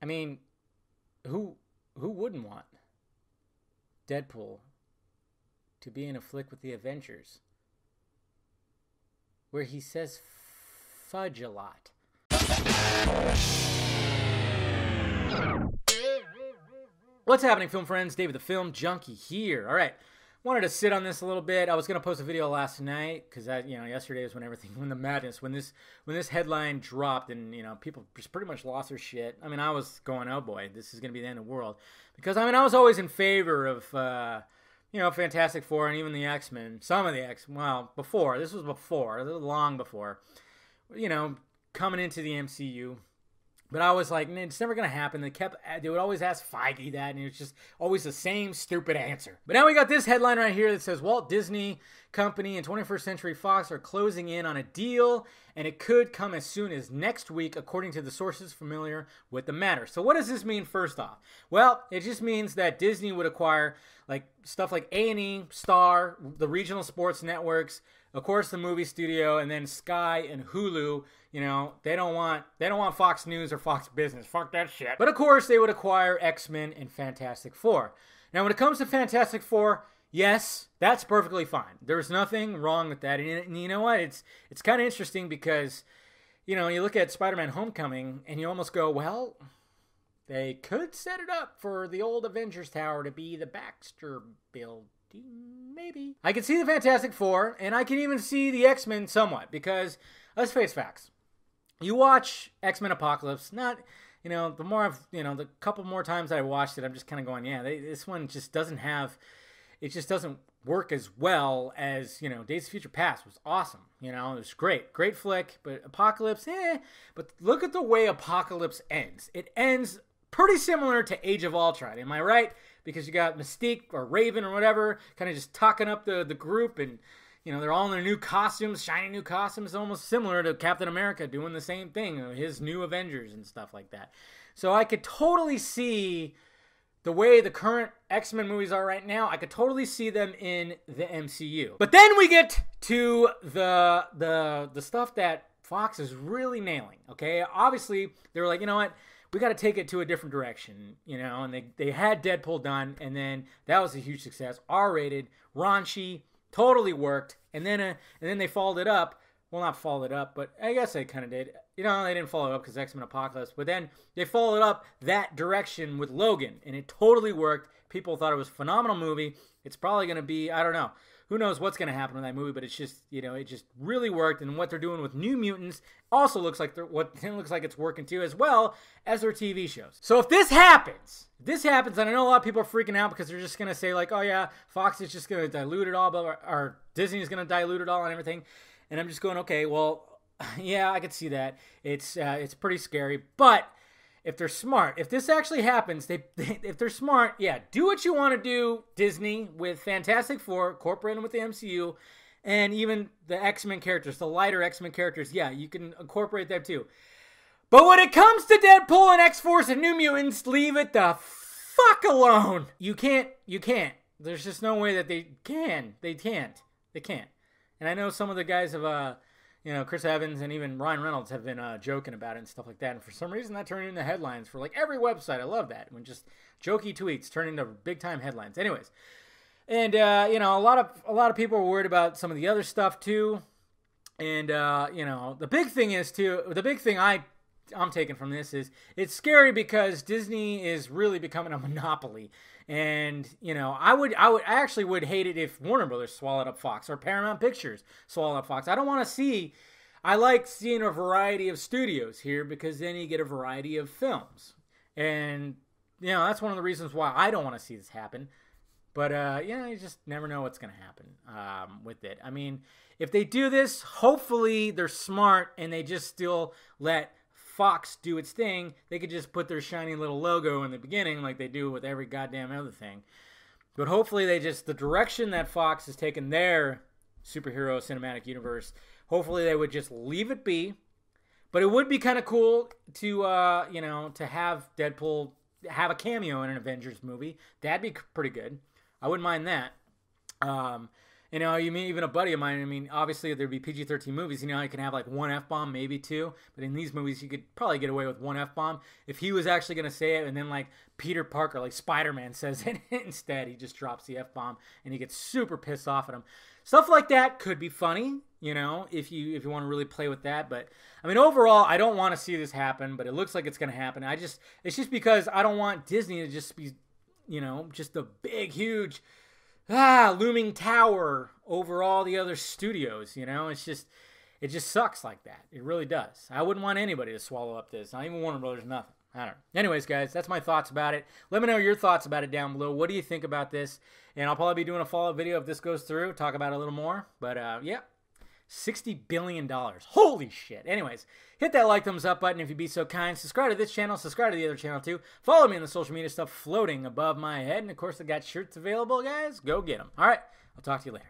I mean, who who wouldn't want Deadpool to be in a flick with the Avengers where he says fudge a lot? What's happening, film friends? David the Film Junkie here. All right, wanted to sit on this a little bit. I was gonna post a video last night because yesterday was when the madness, when this headline dropped, and people just pretty much lost their shit. I mean, I was going, oh boy, this is gonna be the end of the world, because I was always in favor of Fantastic Four and even the X-Men. Some of the before this was long before, coming into the MCU. But I was like, it's never going to happen. They would always ask Feige that, and it was just always the same stupid answer. But now we got this headline right here that says, Walt Disney Company and 21st Century Fox are closing in on a deal, and it could come as soon as next week, according to the sources familiar with the matter. So what does this mean, first off? Well, it just means that Disney would acquire stuff like A&E, Star, the regional sports networks, of course the movie studio, and then Sky and Hulu. They don't want Fox News or Fox Business. Fuck that shit. But of course they would acquire X-Men and Fantastic Four. Now when it comes to Fantastic Four, yes, that's perfectly fine. There's nothing wrong with that. And you know what? It's kind of interesting because you look at Spider-Man Homecoming and you almost go, well, they could set it up for the old Avengers Tower to be the Baxter building. Maybe. I can see the Fantastic Four, and I can even see the X-Men somewhat, because let's face facts. You watch X-Men Apocalypse, the couple more times I watched it, I'm just kind of going, this one just doesn't work as well as, Days of Future Past was awesome. It was great flick, but Apocalypse, but look at the way Apocalypse ends. It ends pretty similar to Age of Ultron, am I right? Because you got Mystique or Raven or whatever, kind of just talking up the group, and they're all in their new costumes, shiny new costumes, almost similar to Captain America doing the same thing, his new Avengers and stuff like that. So I could totally see the way the current X-Men movies are right now. I could totally see them in the MCU. But then we get to the stuff that Fox is really nailing. Okay, obviously they were like, you know what? We got to take it to a different direction, and they had Deadpool done, and then that was a huge success. R-rated, raunchy, totally worked, and then they followed it up. Well, not followed it up, but I guess they kind of did. They didn't follow it up because X-Men Apocalypse, but then they followed up that direction with Logan, and it totally worked. People thought it was a phenomenal movie. It's probably going to be, I don't know. Who knows what's going to happen in that movie, but it's just, it just really worked. And what they're doing with New Mutants also looks like it's working too, as well as their TV shows. So if this happens, and I know a lot of people are freaking out because they're just going to say like, oh yeah, Fox is just going to dilute it all, or Disney is going to dilute it all and everything. And I'm just going, okay, well, yeah, I could see that. It's pretty scary, but if they're smart, if this actually happens, if they're smart, do what you want to do, Disney, with Fantastic Four, incorporate them with the MCU, and even the X-Men characters, the lighter X-Men characters, you can incorporate them too. But when it comes to Deadpool and X-Force and New Mutants, leave it the fuck alone. You can't. There's just no way that they can. They can't. And I know some of the guys have, Chris Evans and even Ryan Reynolds have been joking about it and stuff like that. And for some reason, that turned into headlines for every website. I love that when just jokey tweets turn into big time headlines. Anyways, and a lot of people were worried about some of the other stuff too. And the big thing I'm taking from this is it's scary because Disney is really becoming a monopoly. And, I actually would hate it if Warner Brothers swallowed up Fox or Paramount Pictures swallowed up Fox. I like seeing a variety of studios here because then you get a variety of films. And, that's one of the reasons why I don't want to see this happen. But, you just never know what's going to happen with it. I mean, if they do this, hopefully they're smart and they just still let Fox do its thing. They could just put their shiny little logo in the beginning like they do with every goddamn other thing. But hopefully the direction that Fox has taken their superhero cinematic universe, hopefully they would just leave it be. But it would be kind of cool to have Deadpool have a cameo in an Avengers movie. That'd be pretty good. I wouldn't mind that. You know, you mean even a buddy of mine, I mean, obviously there'd be PG-13 movies, you know, you can have like one F-bomb, maybe two, but in these movies you could probably get away with one F-bomb. If he was actually going to say it and then like Peter Parker, like Spider-Man says it instead, he just drops the F-bomb and he gets super pissed off at him. Stuff like that could be funny, you know, if you want to really play with that, but I mean, overall, I don't want to see this happen, but it looks like it's going to happen. It's just because I don't want Disney to just be, you know, just a big, huge, looming tower over all the other studios, you know? It just sucks like that. It really does. I wouldn't want anybody to swallow up this. Not even Warner Brothers, nothing. I don't know. Anyways, guys, that's my thoughts about it. Let me know your thoughts about it down below. What do you think about this? And I'll probably be doing a follow-up video if this goes through, talk about it a little more. But, yeah. $60 billion. Holy shit. Anyways, hit that like, thumbs up button if you'd be so kind. Subscribe to this channel. Subscribe to the other channel too. Follow me on the social media stuff floating above my head. And of course, I got shirts available, guys. Go get them. All right. I'll talk to you later.